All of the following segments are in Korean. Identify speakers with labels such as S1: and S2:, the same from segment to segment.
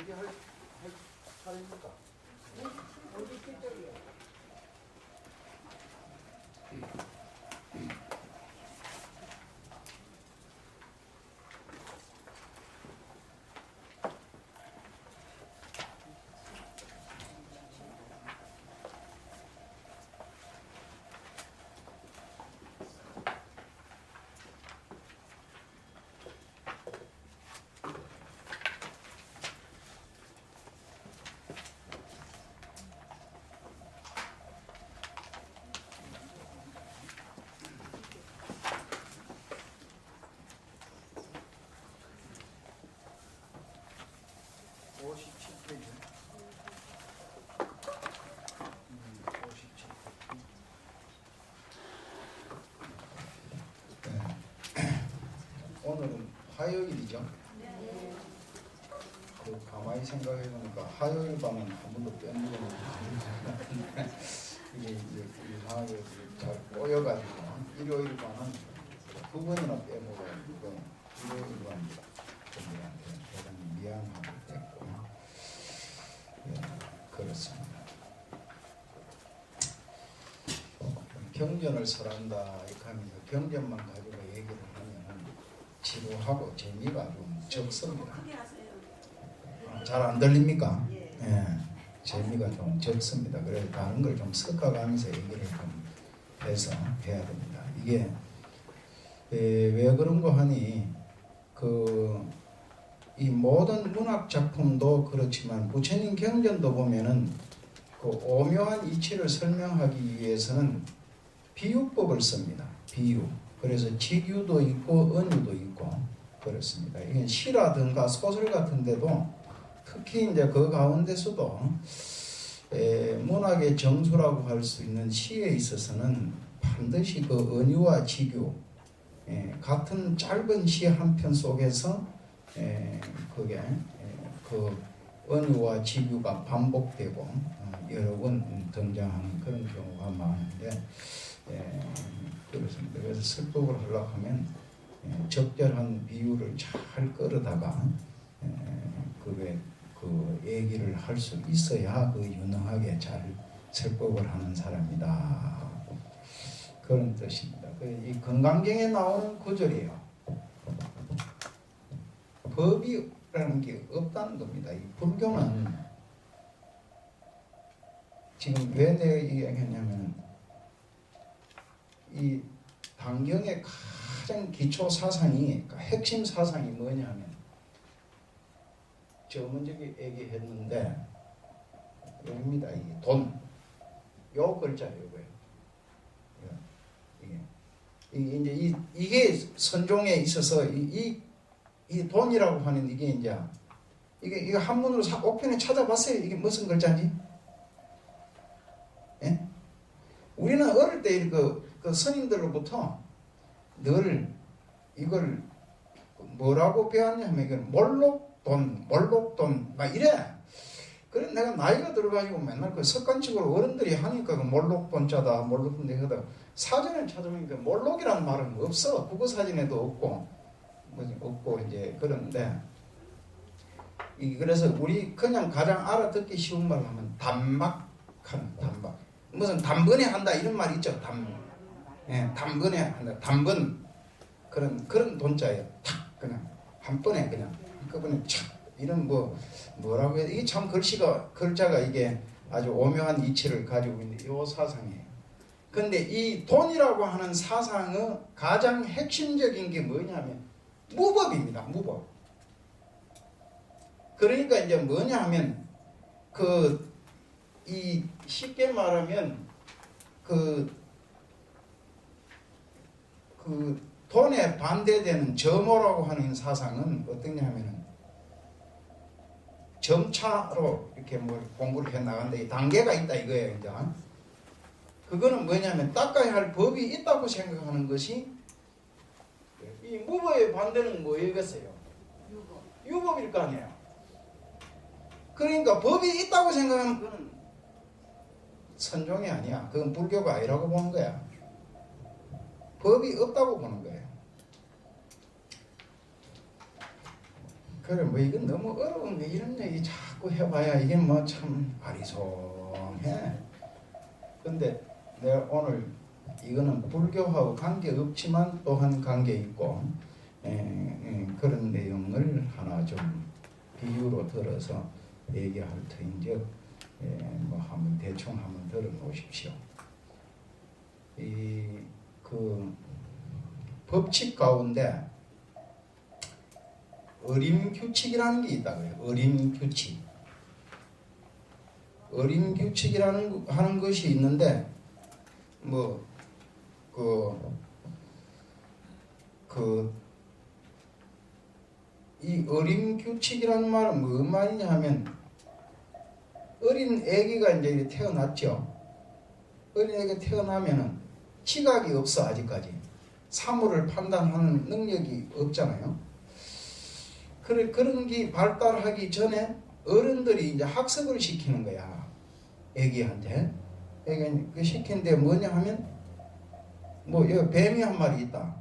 S1: 얘기할 차례입니까?
S2: 57쪽이요.
S1: 오늘은 화요일이죠. 그 가만히 생각해 보니까 화요일 밤은 한 번도 빼먹은 것 같아요. 이게 이제 이상하게 잘 꼬여가지고 일요일 밤은 두 번이나 빼먹어요. 일요일 밤 분들한테 대단히 미안하고 됐고, 예, 그렇습니다. 경전을 설한다 이렇게 하면서 경전만 가지고 얘기를 하면 지루하고 재미가 좀 적습니다. 잘 안 들립니까? 예, 재미가 좀 적습니다. 그래서 다른 걸 좀 섞어가면서 얘기를 좀 해서 해야 됩니다. 이게 왜 그런 거 하니 이 모든 문학 작품도 그렇지만 부처님 경전도 보면은 그 오묘한 이치를 설명하기 위해서는 비유법을 씁니다. 비유. 그래서 직유도 있고 은유도 있고 그렇습니다. 이게 시라든가 소설 같은 데도 특히 이제 그 가운데서도 문학의 정수라고 할 수 있는 시에 있어서는 반드시 그 은유와 직유, 같은 짧은 시 한 편 속에서 그게 그 은유와 직유가 반복되고 여러 번 등장하는 그런 경우가 많은데, 그렇습니다. 그래서 설법을 하려고 하면 적절한 비유를 잘 끌어다가 그 얘기를 할 수 있어야 그 유능하게 잘 설법을 하는 사람이다. 그런 뜻입니다. 이 건강경에 나오는 구절이에요. 법이라는 게 없다는 겁니다. 이 불교는 지금 왜 내가 얘기하냐면 이 당경의 가장 기초 사상이, 핵심 사상이 뭐냐면 저 먼저 얘기했는데 여기입니다. 이게 돈, 요 글자 요거예요. 이게 선종에 있어서 이 돈이라고 하는 이게 이제 이게 한문으로 옥편에 찾아봤어요. 이게 무슨 글자인지? 예? 우리는 어릴 때 그 스님들로부터 늘 이걸 뭐라고 배웠냐면 이건 몰록돈 막 이래. 그래 내가 나이가 들어가지고 맨날 그 습관적으로 어른들이 하니까 그 몰록돈자다 몰록돈 하다 사전을 찾아보니까 몰록이라는 말은 없어. 국어 사전에도 없고 없고 이제 그런데 그래서 우리 그냥 가장 알아듣기 쉬운 말로 하면 단박 무슨 단번에 한다 이런 말 있죠. 단번에 한다. 단번 그런 돈자예요. 탁 그냥 한 번에 그냥 한꺼번에 착 이런 뭐라고 해야 돼? 이게 참 글자가 이게 아주 오묘한 이치를 가지고 있는 이 사상이에요. 근데 이 돈이라고 하는 사상의 가장 핵심적인 게 뭐냐면 무법입니다. 무법. 그러니까 이제 뭐냐 하면 이 쉽게 말하면 그 돈에 반대되는 점오라고 하는 사상은 어떠냐 하면은 점차로 이렇게 공부를 해 나간다. 단계가 있다 이거예요. 이제 그거는 뭐냐면 닦아야 할 법이 있다고 생각하는 것이 이 무법의 반대는 뭐이겠어요? 유법일 거 아니에요. 그러니까 법이 있다고 생각하는 그건 선종이 아니야. 그건 불교가 아니라고 보는 거야. 법이 없다고 보는 거예요. 그래 뭐 이건 너무 어려운데 이런 얘기 자꾸 해봐야 이게 뭐 참 아리송해. 근데 내가 오늘 이거는 불교하고 관계없지만 또한 관계 있고 그런 내용을 하나 좀 비유로 들어서 얘기할 터인즉 뭐 한번 대충 한번 들어놓으십시오. 그 법칙 가운데 어림규칙이라는 게 있다고요. 어림규칙. 어림규칙이라는 하는 것이 있는데 이 어림규칙이라는 말은 무슨 말이냐 하면 어린 애기가 이제 태어났죠. 어린 애기가 태어나면은 지각이 없어. 아직까지 사물을 판단하는 능력이 없잖아요. 그런 게 발달하기 전에 어른들이 이제 학습을 시키는 거야. 애기한테. 애기 시키는데 뭐냐 하면 뭐 여기 뱀이 한 마리 있다.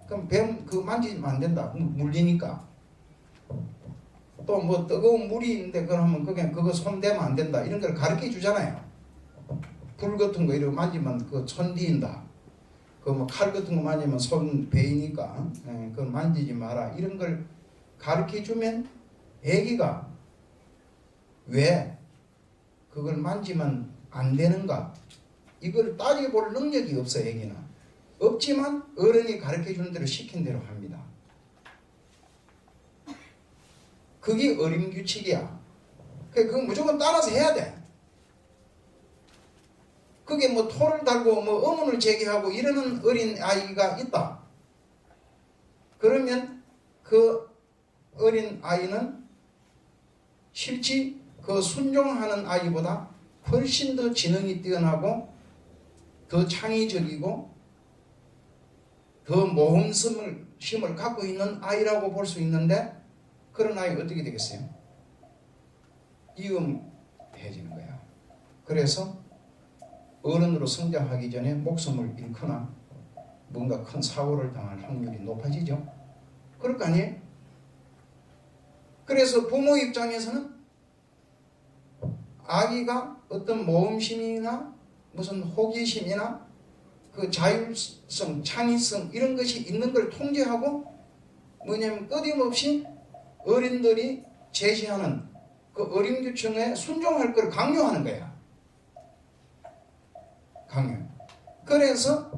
S1: 그럼 뱀 그거 만지면 안 된다. 물리니까. 또 뭐 뜨거운 물이 있는데 그러면 그거 손 대면 안 된다. 이런 걸 가르쳐 주잖아요. 불 같은 거 이렇게 만지면 그 손 뒤인다. 그 뭐 칼 같은 거 만지면 손 베이니까 그걸 만지지 마라. 이런 걸 가르쳐 주면 애기가 왜 그걸 만지면 안 되는가? 이걸 따져볼 능력이 없어. 애기는. 없지만 어른이 가르쳐 주는 대로 시킨 대로 합니다. 그게 어림규칙이야. 그거 무조건 따라서 해야 돼. 그게 뭐 토를 달고 뭐 의문을 제기하고 이러는 어린 아이가 있다. 그러면 그 어린 아이는 실제 그 순종하는 아이보다 훨씬 더 지능이 뛰어나고 더 창의적이고 더 모험심을 갖고 있는 아이라고 볼 수 있는데 그런 아이가 어떻게 되겠어요? 이음해지는 거야. 그래서 어른으로 성장하기 전에 목숨을 잃거나 뭔가 큰 사고를 당할 확률이 높아지죠. 그럴 거 아니에요? 그래서 부모 입장에서는 아기가 어떤 모험심이나 무슨 호기심이나 그 자율성, 창의성 이런 것이 있는 걸 통제하고 뭐냐면 끊임없이 어른들이 제시하는 그 어림규칙에 순종할 걸 강요하는 거야. 강요. 그래서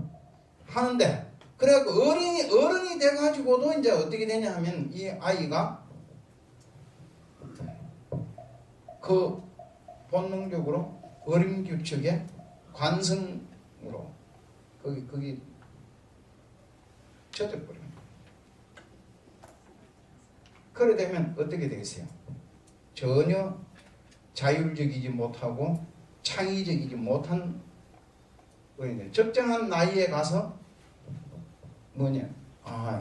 S1: 하는데 그래갖고 어른이 돼가지고도 이제 어떻게 되냐 하면 이 아이가 그 본능적으로 어림규칙의 관성으로 거기 젖어버립니다. 그래 되면 어떻게 되겠어요? 전혀 자율적이지 못하고 창의적이지 못한 어린이들. 적정한 나이에 가서 뭐냐?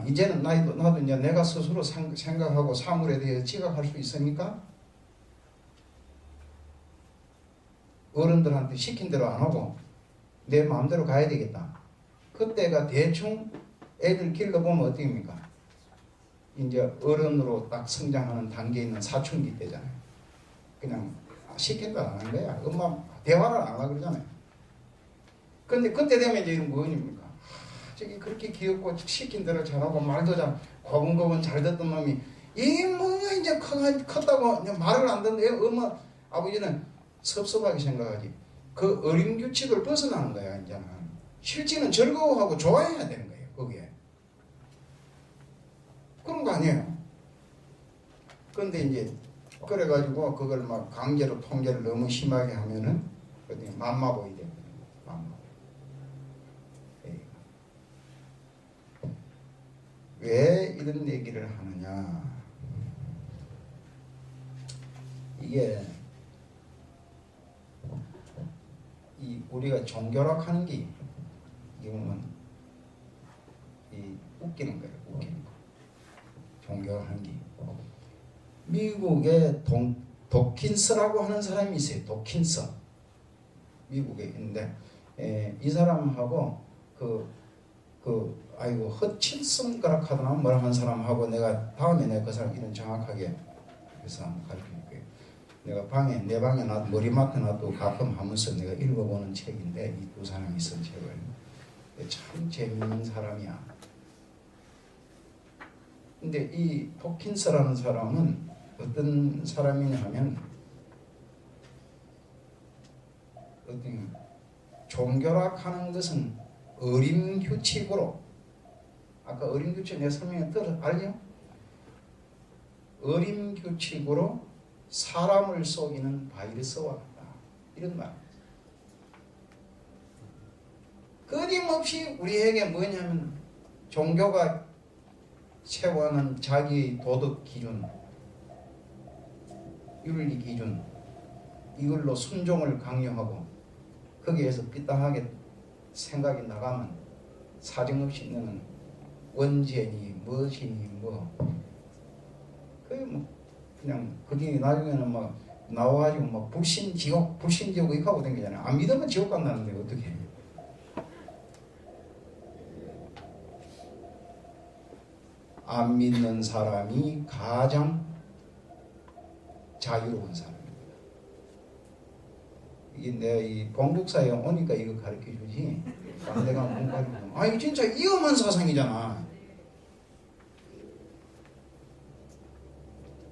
S1: 이제는 나도 이제 내가 스스로 생각하고 사물에 대해 지각할 수 있으니까 어른들한테 시킨 대로 안 하고 내 마음대로 가야 되겠다. 그때가 대충 애들 길러보면 어떻게입니까? 이제 어른으로 딱 성장하는 단계에 있는 사춘기 때잖아요. 그냥 시킨다 안 하는 거야. 엄마 대화를 안 하고 그러잖아요. 근데 그때 되면 이제 이런 뭐입니까? 저기 그렇게 귀엽고 시킨 대로 잘하고 말도 잘 고분고분 잘 듣던 놈이 이게 뭐 이제 컸다고 말을 안 듣는데 엄마 아버지는 섭섭하게 생각하지. 그 어림규칙을 벗어나는 거야. 이제는 실제는 즐거워하고 좋아해야 되는 거예요. 거기에 그런 거 아니에요. 그런데 이제 그래가지고 그걸 막 강제로 통제를 너무 심하게 하면은 어디 맘마보이 돼요. 왜 이런 얘기를 하느냐? 이게 우리가 종교락하는 게 이게 보면 웃기는 거예요. 웃기는 거. 종교락하는 게 미국에 도킨스라고 하는 사람이 있어요. 도킨스. 미국에 있는데 이 사람하고 그 아이고 헛칠 손가락 하더나 뭐라 한 사람하고 내가 다음에 내가 그 사람 이름 정확하게 그래서 한번 가르쳐줄게요. 내가 내 방에 놔 머리맡에 놔도 가끔 하면서 내가 읽어보는 책인데 이 두 사람이 쓴 책을 참 재미있는 사람이야. 근데 이 토킨스라는 사람은 어떤 사람이냐 하면 종교락하는 것은 어림 규칙으로 아까 어림 규칙 내가 설명해 알죠? 어림 규칙으로 사람을 속이는 바이러스와 같다 이런 말. 끊임없이 우리에게 뭐냐면 종교가 세워하는 자기 도덕 기준, 윤리 기준 이걸로 순종을 강요하고 거기에서 삐딱하게 생각이 나가면 사정없이 너는 원죄니 무엇이니 그냥 그게 나중에는 막 나와가지고 막 불신 지옥 이렇게 하고 다니잖아요. 안 믿으면 지옥 간다는데 어떻게 해? 안 믿는 사람이 가장 자유로운 사람입니다. 이게 내가 이 봉국사에 오니까 이거 가르쳐 주지. 내가 못 가르쳐. 이거 진짜 위험한 사상이잖아.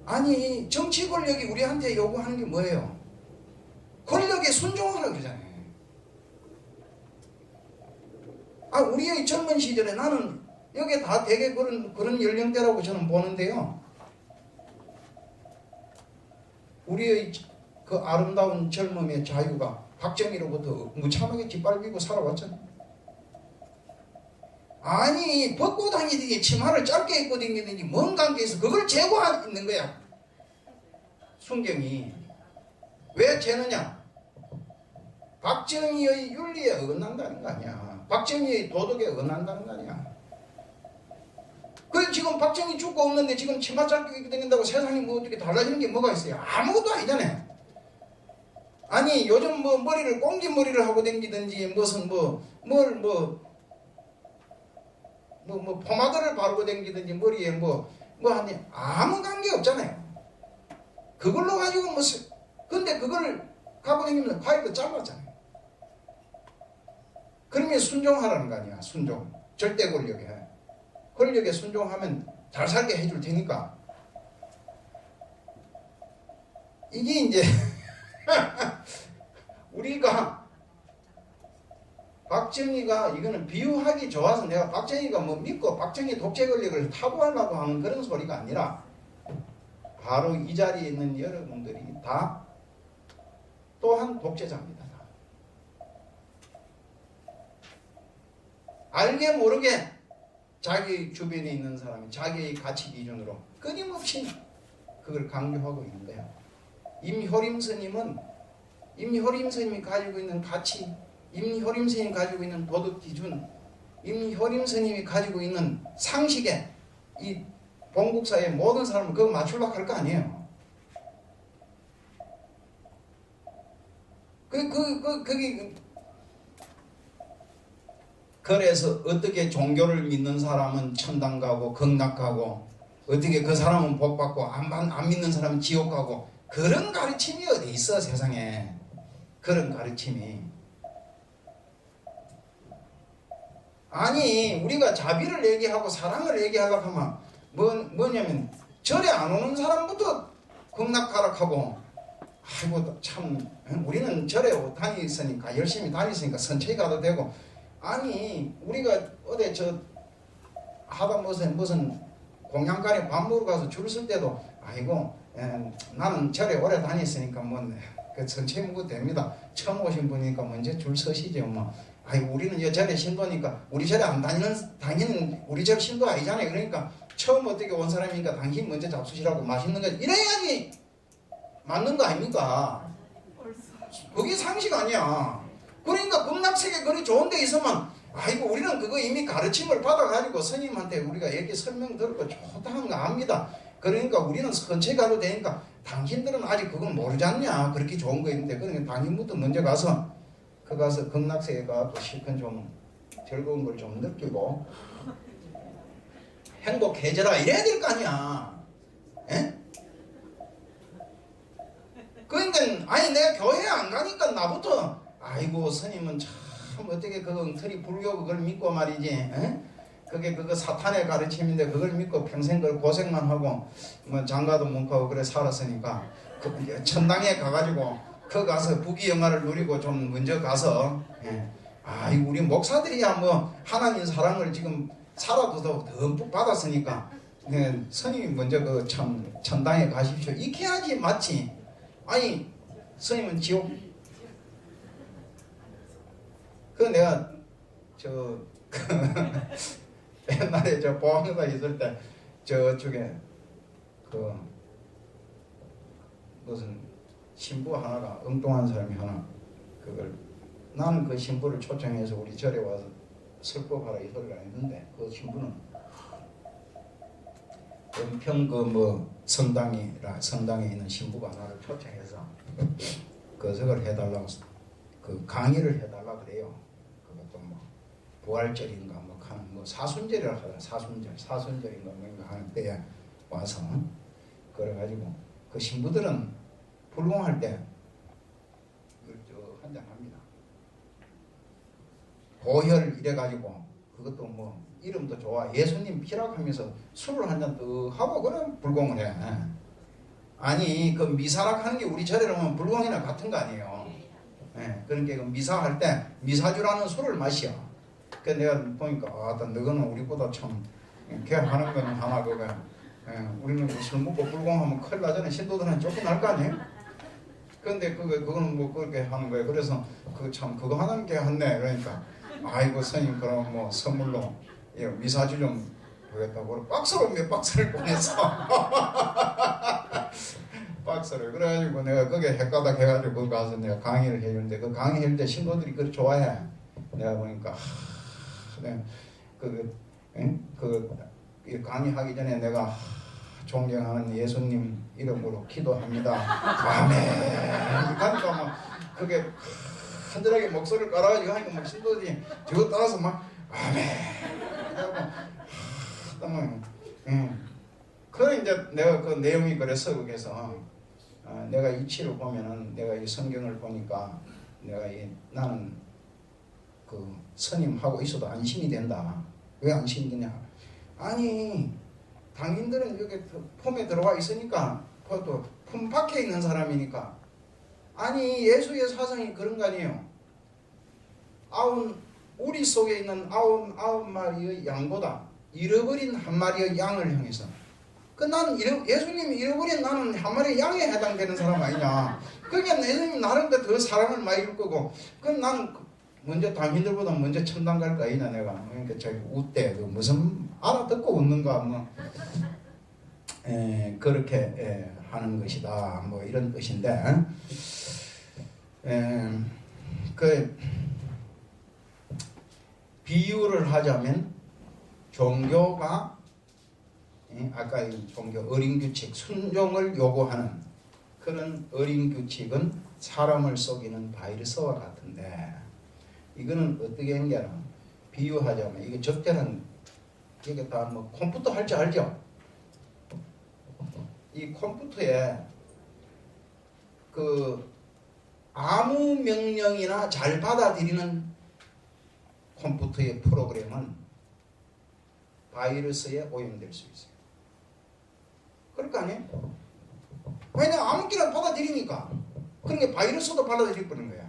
S1: 아니 정치 권력이 우리한테 요구하는 게 뭐예요? 권력에 순종하라고 그러잖아요. 우리의 젊은 시절에 나는 여기에 다 되게 그런 연령대라고 저는 보는데요. 우리의 그 아름다운 젊음의 자유가 박정희로부터 무참하게 짓밟히고 살아왔잖아요. 아니 벗고 다니든지 치마를 짧게 입고 다니든지 뭔 관계에서 그걸 제고하고 있는 거야. 순경이 왜 죄느냐? 박정희의 윤리에 어긋난다는 거 아니야. 박정희의 도덕에 어긋난다는 거 아니야. 그 지금 박정희 죽고 없는데 지금 치마 짧게 입고 다닌다고 세상이 뭐 어떻게 달라지는 게 뭐가 있어요? 아무것도 아니잖아요. 아니 요즘 뭐 머리를 꽁지머리를 하고 다니든지 무슨 포마드를 바르고 다니든지 머리에 하니 아무 관계 없잖아요. 그걸로 가지고 근데 그걸 갖고 다니면 과일도 짧았잖아요. 그러면 순종하라는 거 아니야. 순종. 절대 권력에 순종하면 잘 살게 해줄 테니까. 이게 이제 우리가 박정희가 이거는 비유하기 좋아서 내가 박정희가 믿고 박정희 독재 권력을 타부하려고 하는 그런 소리가 아니라 바로 이 자리에 있는 여러분들이 다 또한 독재자입니다. 알게 모르게 자기 주변에 있는 사람이 자기의 가치 기준으로 끊임없이 그걸 강조하고 있는 거야. 임효림 스님이 가지고 있는 가치, 임효림 스님이 가지고 있는 도덕 기준, 임효림 스님이 가지고 있는 상식에 이 봉국사의 모든 사람은 그거 맞추려고 할 거 아니에요. 그게 그래서 어떻게 종교를 믿는 사람은 천당 가고 극락 가고 어떻게 그 사람은 복 받고 안 믿는 사람은 지옥 가고 그런 가르침이 어디 있어 세상에. 그런 가르침이. 아니 우리가 자비를 얘기하고 사랑을 얘기하려고 하면 뭐냐면 절에 안 오는 사람부터 극락 가락하고 아이고 참 우리는 절에 다니니까 열심히 다니니까 천천히 가도 되고 아니 우리가 어디 하다 무슨 공양간에 밥 먹으러 가서 줄 설 때도 아이고 나는 절에 오래 다녔으니까 천천히 먹어도 됩니다. 처음 오신 분이니까 먼저 줄 서시죠. 아이고 우리는 절에 신도니까 우리 절에 안 다니는 우리 절 신도 아니잖아요. 그러니까 처음 어떻게 온 사람이니까 당신 먼저 잡수시라고 맛있는 거 이래야지 맞는 거 아닙니까? 그게 상식 아니야. 그러니까 극락세계 그리 좋은 데 있으면 아이고 우리는 그거 이미 가르침을 받아가지고 스님한테 우리가 얘기 설명 들고 좋다는 거 압니다. 그러니까 우리는 천천히 가도 되니까 당신들은 아직 그건 모르지 않냐. 그렇게 좋은 거 있는데 그러니까 당신부터 먼저 가서 극락세계 가서 실컷 좀 즐거운 걸 좀 느끼고 행복해져라 이래야 될 거 아니야. 에? 그러니까 아니 내가 교회 안 가니까 나부터 아이고 스님은 참 어떻게 그 엉터리 불교 그걸 믿고 말이지. 에? 그게 그거 사탄의 가르침인데 그걸 믿고 평생 그 고생만 하고 뭐 장가도 못 가고 그래 살았으니까 그 천당에 가가지고 그 가서 부귀영화를 누리고 좀 먼저 가서 예. 아이 우리 목사들이야 뭐 하나님 사랑을 지금 살아도 듬뿍 받았으니까 예, 스님이 먼저 그 참 천당에 가십시오 이렇게 해야지 맞지. 아니 스님은 지옥. 그 내가 저 옛날에 저 보험회사 있을 때 저쪽에 그 무슨 신부 하나가 엉뚱한 사람이 하나 그걸 나는 그 신부를 초청해서 우리 절에 와서 설법하라 이 소리를 했는데 그 신부는 은평 그 뭐 성당에 있는 신부가 하나를 초청해서 그것을 해달라고 그 강의를 해달라 그래요. 그것도 뭐 부활절인가 뭐 하는 뭐 사순절이라 하더라. 사순절인가 뭔가 하는 때에 와서 그래가지고 그 신부들은 불공할 때 한잔 합니다. 고혈 이래가지고 그것도 뭐 이름도 좋아 예수님 피라고 하면서 술을 한잔 더 하고 그럼 불공을 해. 아니 그 미사락 하는 게 우리 절에는 불공이나 같은 거 아니에요. 예, 그러니까 그 미사할 때 미사주라는 술을 마셔. 그 내가 보니까 너는 우리보다 참 걔하는 건 하나 그거 우리는 술 먹고 불공하면 큰일 나잖아요. 신도들은 쫓겨날 거 아니에요. 근데 그거는 뭐 그렇게 하는 거예요. 그래서 그 참 그거 하는 게 한네. 그러니까 아이고 스님 그럼 뭐 선물로 미사주 좀 보겠다고 박스로 몇 박스를 보냈어. 박스를. 그래가지고 내가 거기에 헷가닥 해가지고 거기 가서 내가 강의를 해주는데 그 강의할 때 신도들이 그걸 좋아해. 내가 보니까 내가 그 강의하기 전에 내가 존경하는 예수님 이름으로 기도합니다. 아멘. 그러니까 막 그게 한절하게 목소리를 깔아가지고 하니까 막 신도들이 저거 따라서 막 아멘. 그래 이제 내가 그 내용이 그래서 거기서 내가 이치를 보면은 내가 이 성경을 보니까 나는 그 스님하고 있어도 안심이 된다. 왜 안심이 되냐? 아니 당인들은 여기 폼에 들어와 있으니까 또 품 밖에 있는 사람이니까 아니 예수의 사상이 그런 거 아니에요. 우리 속에 있는 아홉 마리의 양보다 잃어버린 한 마리의 양을 향해서 나는 예수님이 잃어버린 나는 한 마리의 양에 해당되는 사람 아니냐. 그러니까 예수님이 나름 더 사랑을 많이 줄 거고 나는 먼저 당신들보다 먼저 천당 갈 거 아니냐 내가. 그러니까 저기 웃대 무슨 알아듣고 웃는가 뭐 그렇게 하는 것이다 뭐 이런 뜻인데 그 비유를 하자면 종교가 아까 이 종교 어린 규칙 순종을 요구하는 그런 어린 규칙은 사람을 속이는 바이러스와 같은데 이거는 어떻게 했냐면 비유하자면 이게 적절한 이게 다 뭐 컴퓨터 할 줄 알죠? 이 컴퓨터에 그 아무 명령이나 잘 받아들이는 컴퓨터의 프로그램은 바이러스에 오염될 수 있어요. 그럴 거 아니에요? 왜냐 아무렇게나 받아들이니까. 그러니까 바이러스도 받아들일 뻔한 거야.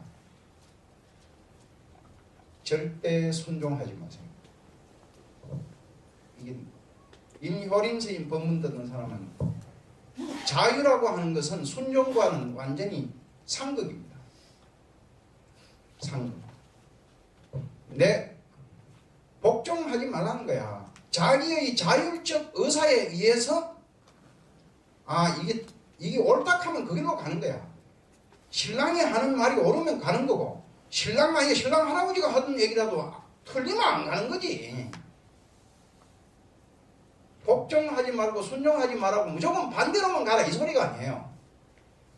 S1: 절대 순종하지 마세요. 이게 임효린 스님 법문 듣는 사람은 자유라고 하는 것은 순종과는 완전히 상극입니다. 상극. 복종하지 말라는 거야. 자기의 자율적 의사에 의해서 이게 옳다 하면 거기로 가는 거야. 신랑이 하는 말이 옳으면 가는 거고 신랑 할아버지가 하던 얘기라도 틀리면 안 가는 거지. 복종하지 말고 순종하지 말라고 무조건 반대로만 가라 이 소리가 아니에요.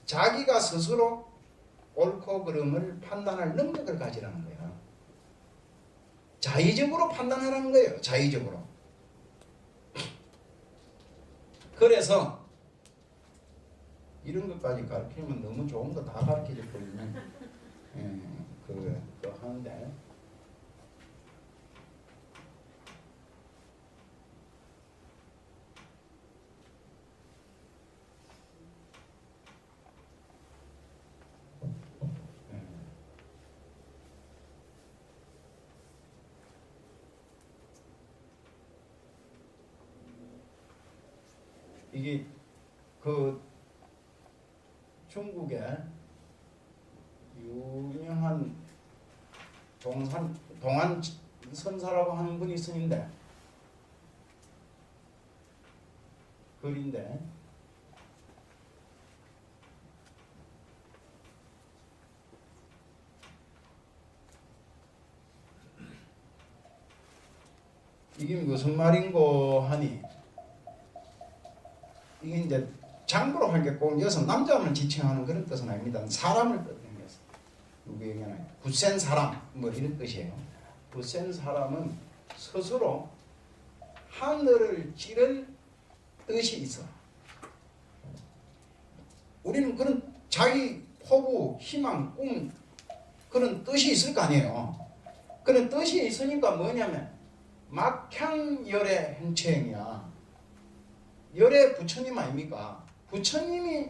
S1: 자기가 스스로 옳고 그름을 판단할 능력을 가지라는 거야. 자의적으로 판단하라는 거예요. 자의적으로. 그래서 이런 것까지 가르치면 너무 좋은 거 다 가르치지 버리면 그거 하는데 이게 그 중국에 유명한 동안 선사라고 하는 분이 있으는데 글인데 이게 무슨 말인고 하니 이게 이제 장부로 한 게 꼭 여기서 남자만 지칭하는 그런 뜻은 아닙니다. 사람을 뜻합니다. 누구에게는 굳센 사람 뭐 이런 뜻이에요. 굳센 사람은 스스로 하늘을 찌를 뜻이 있어. 우리는 그런 자기 포부, 희망, 꿈 그런 뜻이 있을 거 아니에요. 그런 뜻이 있으니까 뭐냐면 막향열의 행체행이야. 열의 부처님 아닙니까? 부처님이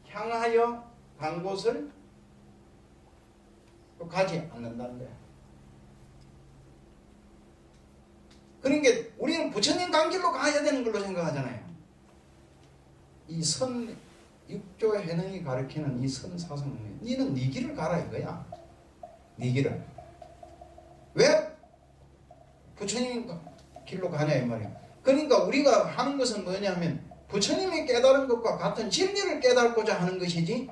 S1: 향하여 간 곳을 가지 않는다는 거야. 그러니까 우리는 부처님 간 길로 가야 되는 걸로 생각하잖아요. 이 선 육조 해능이 가르치는 이 선사성은 니는 네 길을 가라 이거야. 네 길을. 왜 부처님 길로 가냐 이 말이야. 그러니까 우리가 하는 것은 뭐냐면 부처님이 깨달은 것과 같은 진리를 깨닫고자 하는 것이지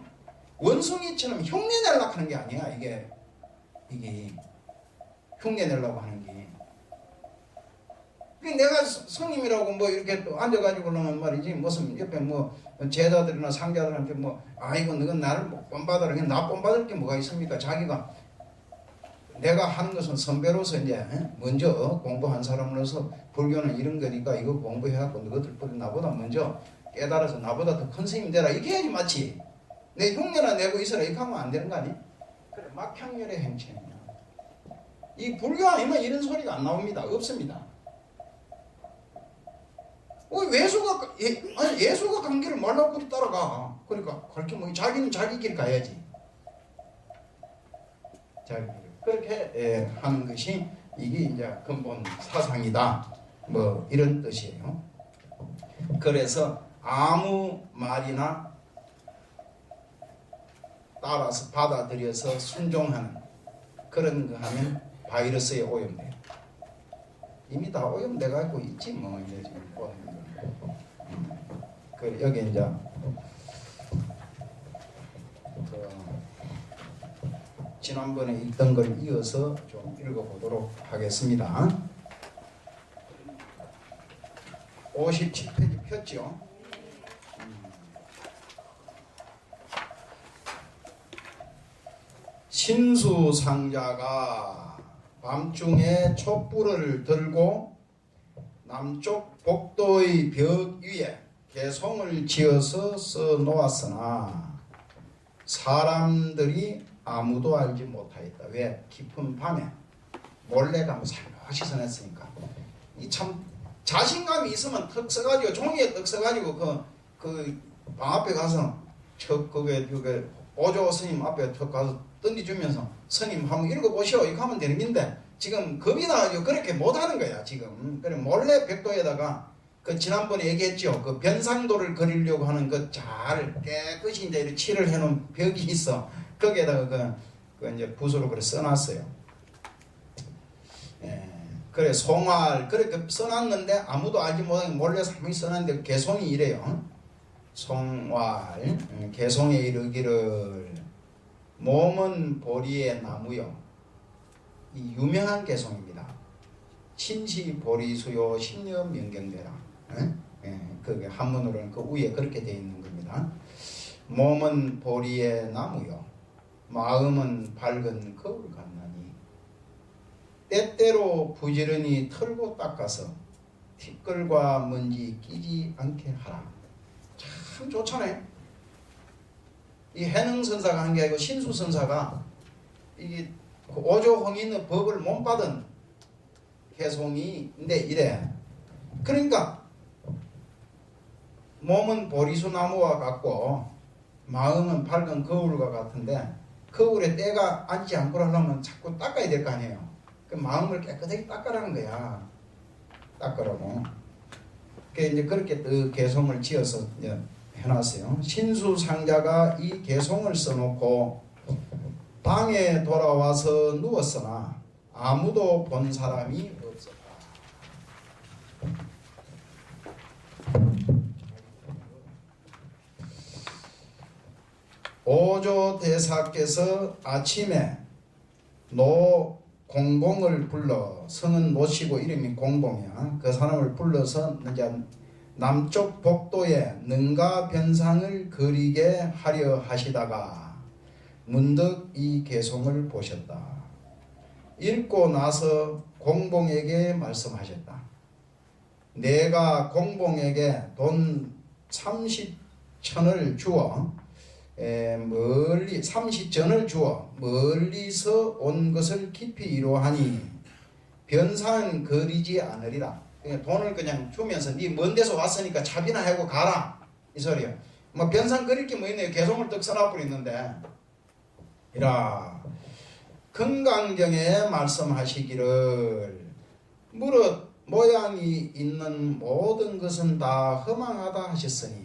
S1: 원숭이처럼 흉내내려고 하는 게 아니야. 이게 흉내내려고 하는 게. 내가 스님이라고 뭐 이렇게 또 앉아가지고 그러면 말이지 무슨 옆에 뭐 제자들이나 상자들한테 뭐 아이고 너는 나를 뭐 본받아라. 나 본받을 게 뭐가 있습니까? 자기가 내가 하는 것은 선배로서 이제 먼저 공부한 사람으로서 불교는 이런 거니까 이거 공부해갖고 너희들보다 나보다 먼저 깨달아서 나보다 더 큰 스님 되라 이렇게 해야지 마치 내 흉내나 내고 있어라 이렇게 하면 안 되는 거 아니? 그래 막향열의 행체냐. 이 불교 아니면 이런 소리가 안 나옵니다. 없습니다. 예수가 간 길을 말라고 우리 따라가. 그러니까 그렇게 뭐 자기는 자기 길 가야지. 자기 길. 그렇게 하는 것이 이게 이제 근본 사상이다. 뭐 이런 뜻이에요. 그래서 아무 말이나 따라서 받아들여서 순종하는 그런 거 하면 바이러스에 오염돼요. 이미 다 오염돼 갖고 있지 뭐 이제 지금 보는 거. 그 여기 이제 지난번에 읽던 걸 이어서 좀 읽어보도록 하겠습니다. 57페이지 폈죠? 신수상자가 밤중에 촛불을 들고 남쪽 복도의 벽 위에 개송을 지어서 써놓았으나 사람들이 아무도 알지 못하였다. 왜? 깊은 밤에 몰래 가면 살며시 써냈으니까. 이 참 자신감이 있으면 턱 써가지고 종이에 턱 써가지고 그 방 앞에 가서 그게 오조 스님 앞에 턱 가서 던져주면서 스님 한번 읽어보시오 이렇게 하면 되는 건데 지금 겁이 나가지고 그렇게 못하는 거야 지금. 그래 몰래 벽도에다가 그 지난번에 얘기했죠. 그 변상도를 그리려고 하는 그 잘 깨끗이 이제 이렇게 칠을 해놓은 벽이 있어. 거기에다가 그 이제 붓으로 그래 써놨어요. 예. 그래 송활 그렇게 써놨는데 아무도 알지 못하게 몰래 사람이 써놨는데 개송이 이래요. 송활 개송에 이르기를 몸은 보리의 나무요. 이 유명한 개송입니다. 신시 보리수요 십년 명경되라. 예. 그게 한문으로는 그 위에 그렇게 되어 있는 겁니다. 몸은 보리의 나무요. 마음은 밝은 거울 같나니 때때로 부지런히 털고 닦아서 티끌과 먼지 끼지 않게 하라. 참 좋잖아요. 이 해능선사가 한 게 아니고 신수선사가 이게 오조홍인의 법을 못 받은 개송이인데 이래. 그러니까 몸은 보리수 나무와 같고 마음은 밝은 거울과 같은데 거울에 때가 앉지 않고 하려면 자꾸 닦아야 될 거 아니에요. 그 마음을 깨끗하게 닦으라는 거야. 닦으라고. 이제 그렇게 그 개송을 지어서 이제 해놨어요. 신수상자가 이 개송을 써놓고 방에 돌아와서 누웠으나 아무도 본 사람이 없었다. 오조 대사께서 아침에 노 공봉을 불러, 성은 노시고 이름이 공봉이야. 그 사람을 불러서 이제 남쪽 복도에 능가 변상을 그리게 하려 하시다가 문득 이 개송을 보셨다. 읽고 나서 공봉에게 말씀하셨다. 내가 공봉에게 돈 30천을 주어 멀리 30전을 주어 멀리서 온 것을 깊이 이루하니 변상 거리지 않으리라. 그냥 돈을 그냥 주면서 네 먼 데서 왔으니까 차비나 하고 가라 이 소리야. 뭐 변상 그릴 게 뭐 있네요. 개송을 떡 써놔버려 있는데 이라 금강경에 말씀하시기를 무릇 모양이 있는 모든 것은 다 허망하다 하셨으니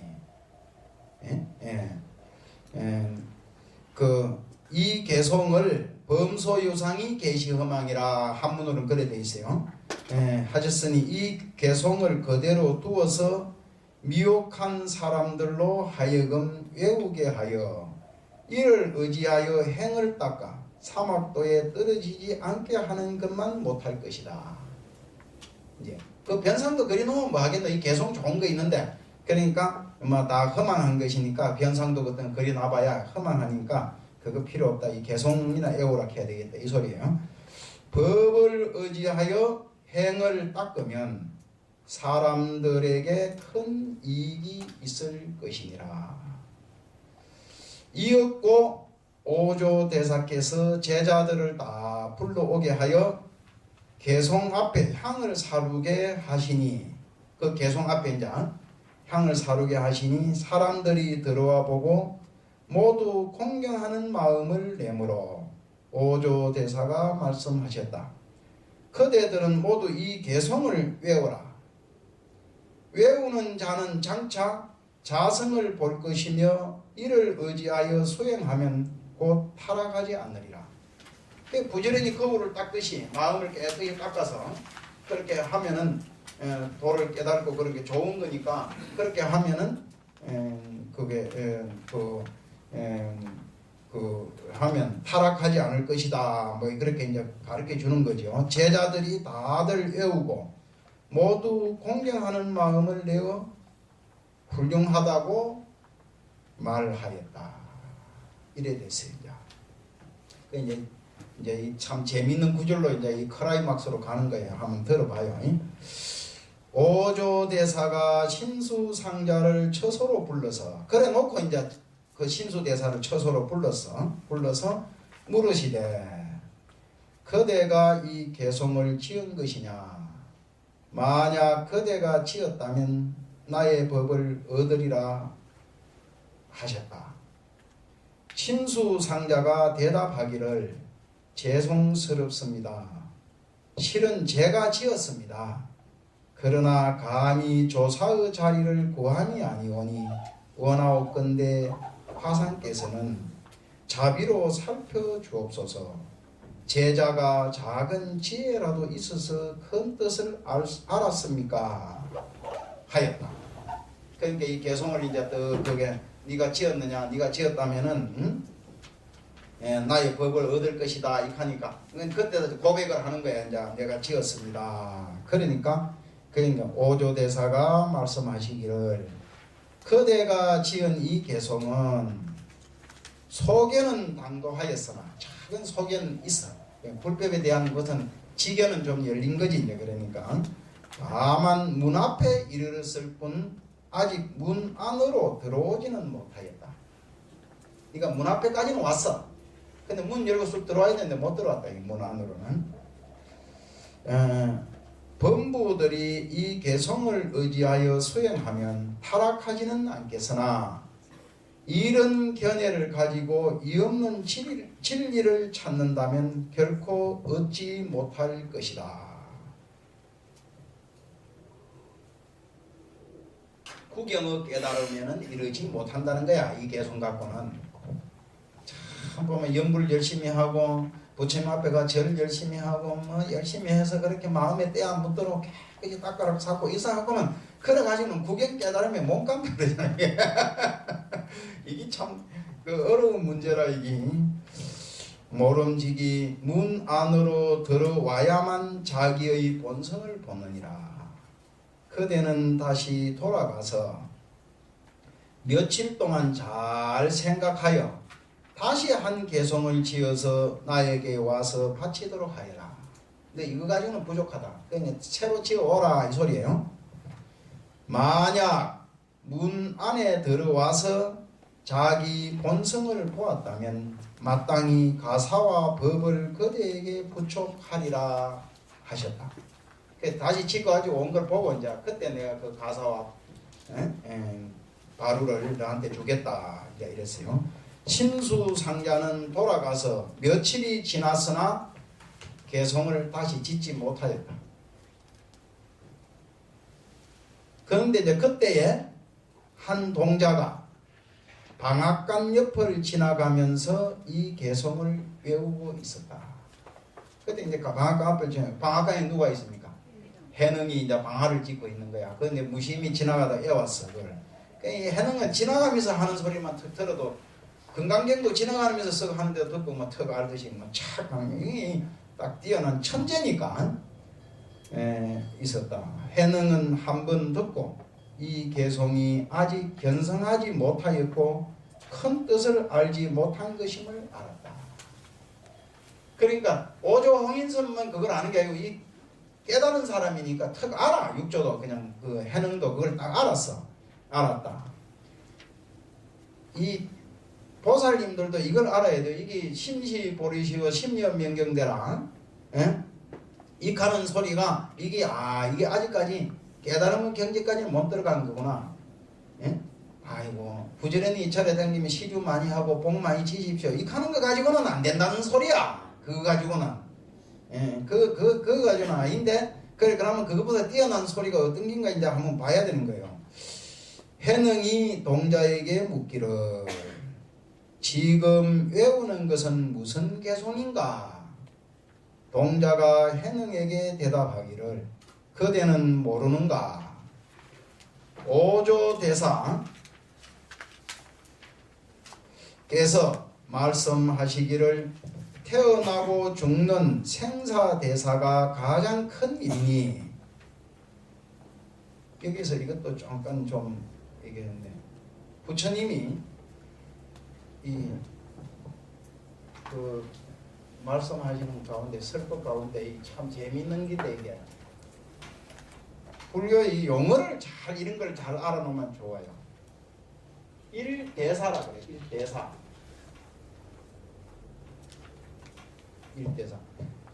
S1: 이 개송을 범소유상이 계시허망이라 한문으로는 그래 돼 있어요. 하셨으니 이 개송을 그대로 두어서 미혹한 사람들로 하여금 외우게 하여 이를 의지하여 행을 닦아 사막도에 떨어지지 않게 하는 것만 못할 것이다. 이제 그 변상도 그려놓으면 뭐 하겠노. 이 개송 좋은 거 있는데 그러니까 뭐 다 허망한 것이니까 변상도 그때는 그려놔봐야 허망하니까 그거 필요 없다. 이 개송이나 애호락 해야 되겠다 이 소리예요. 법을 의지하여 행을 닦으면 사람들에게 큰 이익이 있을 것이니라. 이었고 오조 대사께서 제자들을 다 불러오게 하여 개송 앞에 향을 사르게 하시니 그 개송 앞에 이제 향을 사르게 하시니 사람들이 들어와 보고 모두 공경하는 마음을 내므로 오조 대사가 말씀하셨다. 그대들은 모두 이 개송을 외워라. 외우는 자는 장차 자성을 볼 것이며 이를 의지하여 수행하면 곧 타락하지 않으리라. 부지런히 거울을 닦듯이 마음을 깨끗이 닦아서 그렇게 하면은 도를 깨닫고 그런 게 좋은 거니까 그렇게 하면은 그게 하면 타락하지 않을 것이다. 뭐 그렇게 이제 가르쳐 주는 거죠. 제자들이 다들 외우고 모두 공경하는 마음을 내어 훌륭하다고 말하였다. 이래 됐어요. 이제 참 재밌는 구절로 이제 이 클라이막스로 가는 거예요. 한번 들어봐요. 오조 대사가 신수상자를 처소로 불러서 그래 놓고 이제 그 신수 대사를 처소로 불러서 물으시되 그대가 이 개송을 지은 것이냐? 만약 그대가 지었다면 나의 법을 얻으리라 하셨다. 신수상자가 대답하기를 죄송스럽습니다. 실은 제가 지었습니다. 그러나 감히 조사의 자리를 구함이 아니오니 원하옵건대 화상께서는 자비로 살펴주옵소서. 제자가 작은 지혜라도 있어서 큰 뜻을 알았습니까? 하였다. 그러니까 이 개송을 이제 또 그게 네가 지었느냐? 네가 지었다면은 나의 법을 얻을 것이다. 이 하니까 그때도 고백을 하는 거야. 이제 내가 지었습니다. 그러니까 오조 대사가 말씀하시기를 그대가 지은 이 개송은 소견은 당도하였으나 작은 소견은 있어. 불법에 대한 것은 지견은 좀 열린 거지 이제. 그러니까 다만 문 앞에 이르렀을 뿐 아직 문 안으로 들어오지는 못하였다. 그러니까 문 앞에까지는 왔어. 근데 문 열고 쑥 들어와야 되는데 못 들어왔다. 이 문 안으로는. 범부들이 이 개성을 의지하여 수행하면 타락하지는 않겠으나 이런 견해를 가지고 이 없는 진리를 찾는다면 결코 얻지 못할 것이다. 구경을 깨달으면 이러지 못한다는 거야. 이 개성 갖고는. 참 보면 연불 열심히 하고 부처님 앞에 가 절 열심히 하고 뭐 열심히 해서 그렇게 마음에 때 안 묻도록 깨끗이 닦아라 쌓고 이상하고는 그래가지고는 구경 깨달으면 몸감 그러잖아요. 이게 참 그 어려운 문제라. 이게 모름지기 문 안으로 들어와야만 자기의 본성을 보느니라. 그대는 다시 돌아가서 며칠 동안 잘 생각하여 다시 한 개성을 지어서 나에게 와서 바치도록 하여라. 근데 이거 가지고는 부족하다. 그러니까 새로 지어오라 이 소리예요. 만약 문 안에 들어와서 자기 본성을 보았다면 마땅히 가사와 법을 그대에게 부촉하리라 하셨다. 다시 짓고가지고 온 걸 보고 이제 그때 내가 그 가사와 바루를 너한테 주겠다 이제 이랬어요. 신수상자는 돌아가서 며칠이 지났으나 개성을 다시 짓지 못하였다. 그런데 이제 그때에 한 동자가 방앗간 옆을 지나가면서 이 개성을 외우고 있었다. 그때 이제 방앗간 앞을 지나, 방앗간에 누가 있습니까? 해능이 이제 방아를 짓고 있는 거야. 그런데 무심히 지나가다 애웠어. 그걸. 이 해능은 지나가면서 하는 소리만 턱 들어도 금강경도 지나가면서 썩 하는데도 듣고 뭐 턱 알듯이 뭐착 딱 뛰어난 천재니까 있었다. 해능은 한 번 듣고 이 개성이 아직 견성하지 못하였고 큰 뜻을 알지 못한 것임을 알았다. 그러니까 오조홍인선만 그걸 아는 게 아니고 이 깨달은 사람이니까 턱 알아. 육조도 그냥 그 해능도 그걸 딱 알았다. 이 보살님들도 이걸 알아야 돼요. 이게 심시보리시오 심려명경대라. 이 가는 소리가 이게 아직까지 깨달음의 경지까지는 못 들어간 거구나. 아이고 부지런히 절에 다니면 시주 많이 하고 복 많이 지십시오. 이 가는 거 가지고는 안 된다는 소리야. 그거 가지고는. 그거 가지고는 아닌데 그래 그러면 그것보다 뛰어난 소리가 어떤 긴가 이제 한번 봐야 되는 거예요. 해능이 동자에게 묻기를 지금 외우는 것은 무슨 개성인가? 동자가 해능에게 대답하기를 그대는 모르는가? 오조대사께서 말씀하시기를 태어나고 죽는 생사대사가 가장 큰 일이니 여기서 이것도 잠깐 좀 얘기했는데 부처님이 그 말씀하시는 가운데 설법 가운데 참 재미있는 게 이게 불교의 용어를 잘 이런 걸 잘 알아놓으면 좋아요. 일대사라 그래. 일대사.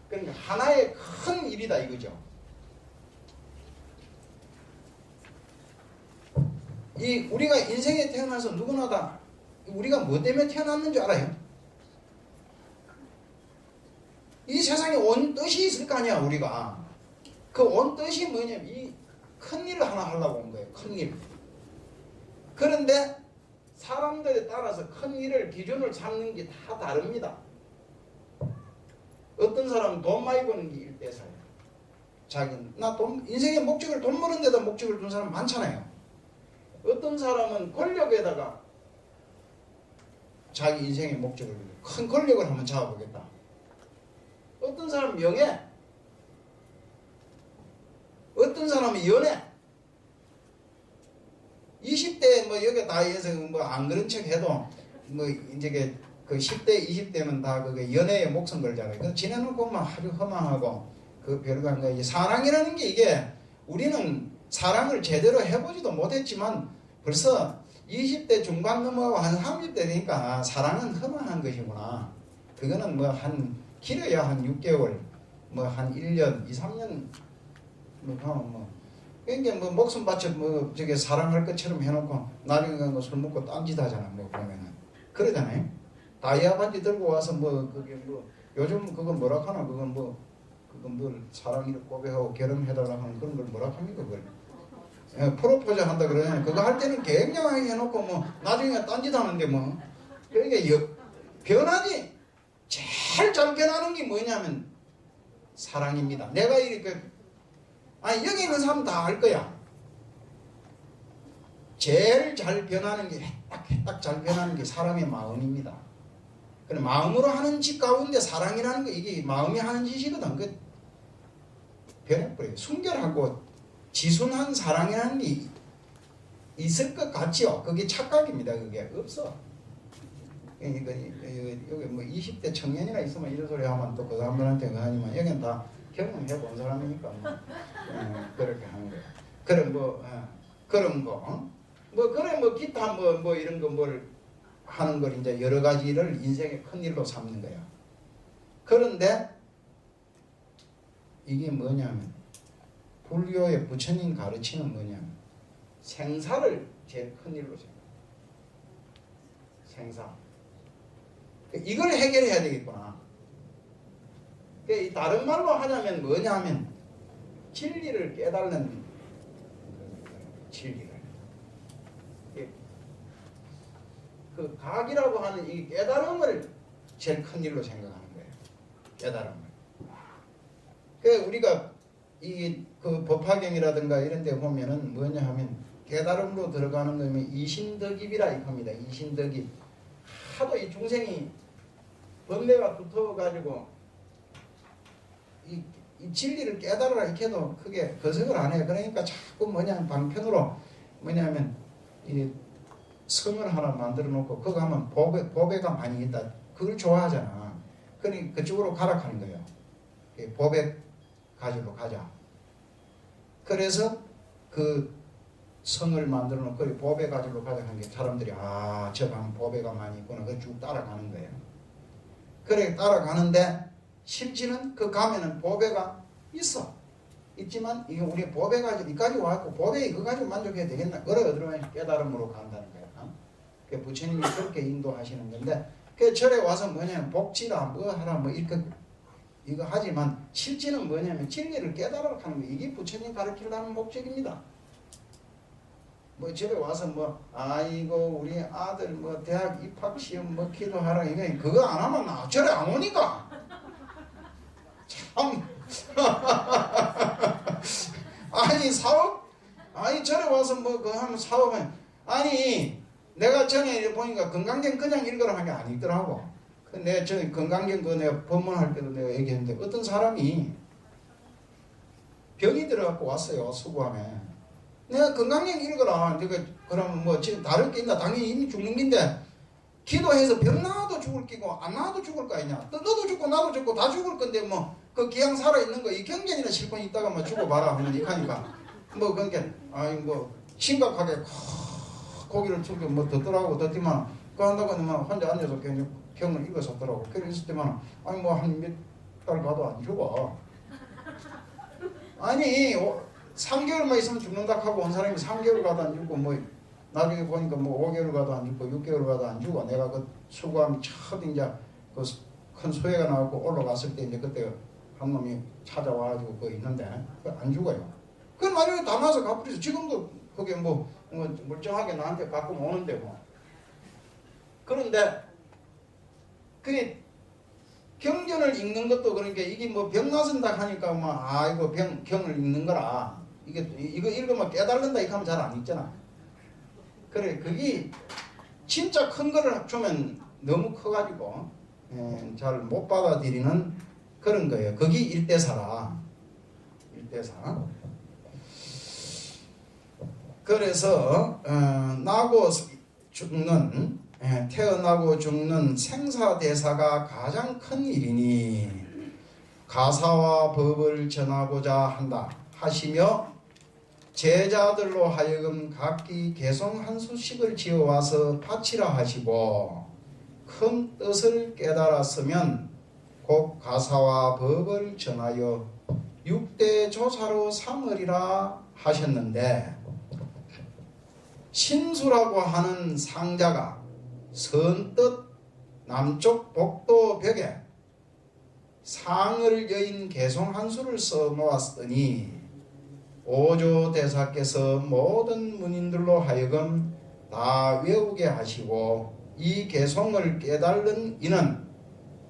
S1: 그러니까 하나의 큰 일이다 이거죠. 이 우리가 인생에 태어나서 누구나 다 우리가 뭐 때문에 태어났는 줄 알아요? 이 세상에 온 뜻이 있을 거 아니야 우리가. 그 온 뜻이 뭐냐면 이 큰 일을 하나 하려고 온 거예요. 큰 일. 그런데 사람들에 따라서 큰 일을 기준을 삼는 게 다 다릅니다. 어떤 사람은 돈 많이 버는 게 일대사예요. 자기는 인생의 목적을 돈 버는 데다 목적을 둔 사람 많잖아요. 어떤 사람은 권력에다가 자기 인생의 목적을 큰 권력을 한번 잡아보겠다. 어떤 사람은 명예, 어떤 사람은 연애. 20대 뭐 여기 나이에서 뭐 안 그런 척 해도 뭐 이제 그 10대 20대면 다 그게 연애에 목숨 걸잖아요. 그 지내놓고 막 아주 허망하고 그 별거 한 거예요. 사랑이라는 게 이게 우리는 사랑을 제대로 해보지도 못했지만 벌써 20대 중반 넘어가고 한 30대 되니까 사랑은 허망한 것이구나. 그거는 뭐 한 길어야 한 6개월, 뭐 한 1년, 2, 3년 뭐 그러니까 뭐 목숨 바쳐 뭐 저게 사랑할 것처럼 해놓고 나중에 가서 술 먹고 딴짓 하잖아. 뭐 보면은 그러잖아요. 다이아 반지 들고 와서 뭐 그게 뭐 요즘 그건 뭐라 하나 그건 뭐 그건 뭘 사랑이를 고백하고 결혼해달라 하는 그런 걸 뭐라 합니까 그걸? 예, 프로포즈 한다 그러잖아요. 그거 할 때는 굉장하게 해놓고 뭐 나중에 딴짓 하는데 뭐 그러니까 변하지. 제일 잘 변하는 게 뭐냐면 사랑입니다. 내가 이렇게 여기 있는 사람 다 알 거야. 제일 잘 변하는 게 딱 잘 변하는 게 사람의 마음입니다. 그래 마음으로 하는 짓 가운데 사랑이라는 거 이게 마음이 하는 짓이거든. 그 변해버려요. 순결하고 지순한 사랑이라는 게 있을 것 같지요. 그게 착각입니다. 그게 없어. 여기 뭐 20대 청년이나 있으면 이런 소리 하면 또 그 사람들한테 그하지만 여기는 다 경험해 본 사람이니까 뭐 그렇게 하는 거야. 그런 뭐 그런 거 뭐 그래 뭐 기타 뭐 이런 거 뭘 하는 걸 이제 여러 가지를 인생의 큰 일로 삼는 거야. 그런데 이게 뭐냐면 불교의 부처님 가르치는 뭐냐면 생사를 제일 큰 일로 생각해. 생사. 이걸 해결해야 되겠구나. 다른 말로 하자면 뭐냐면 진리를 깨달는 진리를. 그 각이라고 하는 이 깨달음을 제일 큰 일로 생각하는 거예요. 깨달음을. 우리가 그 법화경이라든가 이런 데 보면은 뭐냐 하면 깨달음으로 들어가는 거면 이신덕입이라 이겁니다. 이신덕입. 하도 이 중생이 번뇌가 두터워가지고 이 진리를 깨달으라 이렇게 해도 크게 거석을 안 해요. 그러니까 자꾸 뭐냐면 방편으로 뭐냐면 이 성을 하나 만들어 놓고 그거 하면 보배가 많이 있다. 그걸 좋아하잖아. 그러니 그쪽으로 가라 하는 거예요. 보배 가지러 가자. 그래서 그 성을 만들어 놓고 보배 가지러 가자 하는 게 사람들이 저 가면 보배가 많이 있구나. 그 쭉 따라가는 거예요. 그래 따라가는데 실제는 그 가면은 보배가 있어. 있지만 이게 우리 보배 가지고 이까지 와갖고 보배 이거 가지고 만족해야 되겠나? 그래 어디로 깨달음으로 간다는 거야. 그 부처님이 그렇게 인도하시는 건데 그 절에 와서 뭐냐면 복지라 뭐 하라 뭐 이거 하지만 실제는 뭐냐면 진리를 깨달으라 하는 거 이게 부처님 가르치려는 목적입니다. 뭐 집에 와서 뭐 아이고 우리 아들 뭐 대학 입학 시험 뭐 기도하라 이거 그거 안 하면 나 절에 안 오니까 참 아니 사업 절에 와서 뭐 그거 하면 사업은 내가 전에 보니까 건강경 그냥 읽으라 한 게 아니더라고. 내가 전에 건강경 그거 내가 법문할 때도 내가 얘기했는데 어떤 사람이 병이 들어갖고 왔어요. 수구함에. 내가 건강경 읽어라. 내가 그러면 뭐 지금 다를 게 있나? 당연히 이미 죽는 긴데 기도해서 병 나아도 죽을 끼고 안 나아도 죽을 거 아니냐? 너도 죽고 나도 죽고 다 죽을 건데 뭐 그 기왕 살아 있는 거 이 경전이나 실컷 있다가 뭐 죽어봐라 하면 이하니까 뭐 그러니까 뭐 심각하게 고기를 죽여 뭐 덧더라고 덧지만 그 한다고 하면 혼자 앉아서 그냥 병을 읽었었더라고. 그래 있을 때만 뭐 한 몇 달 가도 안 죽어. 3개월만 있으면 죽는다 하고 온 사람이 3개월 가도 안 죽고 뭐 나중에 보니까 뭐 5개월 가도 안 죽고 6개월 가도 안 죽어. 내가 그 수고함이 첫 이제 그 큰 소해가 나왔고 올라갔을 때 이제 그때 한 놈이 찾아와가지고 그 있는데 안 죽어요. 그 나중에 담아서 갚으리죠. 지금도 그게 뭐 멀쩡하게 나한테 가끔 오는데 뭐. 그런데 그게 경전을 읽는 것도 그러니까 이게 뭐 병 나선다 하니까 이거 경을 읽는 거라 이거 읽으면 깨달는다 이렇게 하면 잘 안 읽잖아. 그래 그게 진짜 큰 거를 주면 너무 커가지고 잘 못 받아들이는 그런 거예요. 그게 일대사라. 일대사. 그래서 나고 죽는 태어나고 죽는 생사대사가 가장 큰 일이니 가사와 법을 전하고자 한다 하시며 제자들로 하여금 각기 개송 한 수씩을 지어와서 바치라 하시고 큰 뜻을 깨달았으면 곧 가사와 법을 전하여 6대 조사로 삼으리라 하셨는데, 신수라고 하는 상자가 선뜻 남쪽 복도 벽에 상을 여인 개송 한 수를 써 놓았으니 오조 대사께서 모든 문인들로 하여금 다 외우게 하시고 이 개송을 깨달는 이는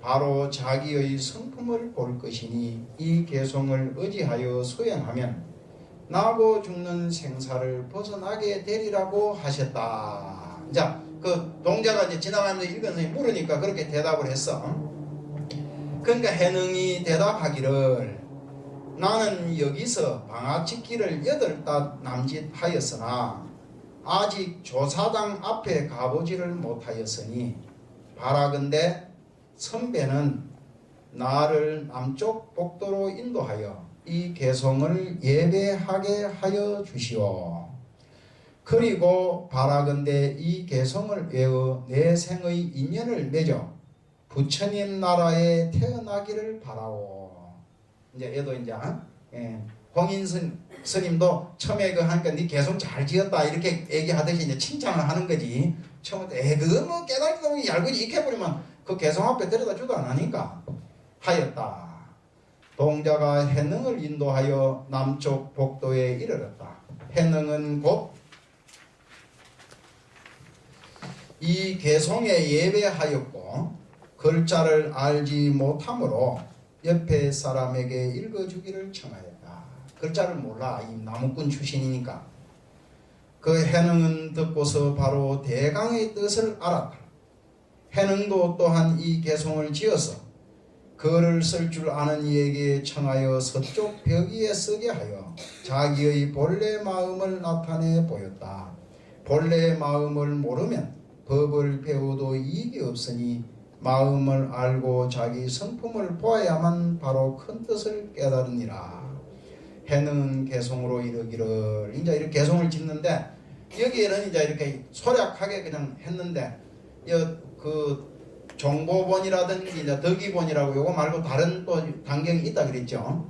S1: 바로 자기의 성품을 볼 것이니 이 개송을 의지하여 수행하면 나고 죽는 생사를 벗어나게 되리라고 하셨다. 자, 그 동자가 이제 지나가면서 읽은 선생님이 물으니까 그렇게 대답을 했어. 그러니까 해능이 대답하기를 나는 여기서 방아짓기를 8달 남짓하였으나 아직 조사당 앞에 가보지를 못하였으니 바라건대 선배는 나를 남쪽 복도로 인도하여 이 개송을 예배하게 하여 주시오. 그리고 바라건대 이 개송을 외워 내 생의 인연을 맺어 부처님 나라에 태어나기를 바라오. 이제 얘도 이제 홍인 스님도 처음에 그 하니까 네 개송 잘 지었다 이렇게 얘기하듯이 이제 칭찬을 하는 거지. 처음에 그거 뭐 깨달기도 뭐 얄궂이 익혀버리면 그 개송 앞에 데려다 주도 안 하니까 하였다. 동자가 해능을 인도하여 남쪽 복도에 이르렀다. 해능은 곧 이 개송에 예배하였고 글자를 알지 못하므로 옆에 사람에게 읽어주기를 청하였다. 글자를 몰라. 이 나무꾼 출신이니까. 그 해능은 듣고서 바로 대강의 뜻을 알았다. 해능도 또한 이 개송을 지어서 글을 쓸 줄 아는 이에게 청하여 서쪽 벽 위에 쓰게 하여 자기의 본래 마음을 나타내 보였다. 본래 마음을 모르면 법을 배워도 이익이 없으니 마음을 알고 자기 성품을 보아야만 바로 큰 뜻을 깨달으니라. 해는 개송으로 이르기를, 이제 이렇게 개송을 짓는데 여기에는 이제 이렇게 소략하게 그냥 했는데 그 종보본이라든지 이제 덕이본이라고 요거 말고 다른 또 단경이 있다 그랬죠.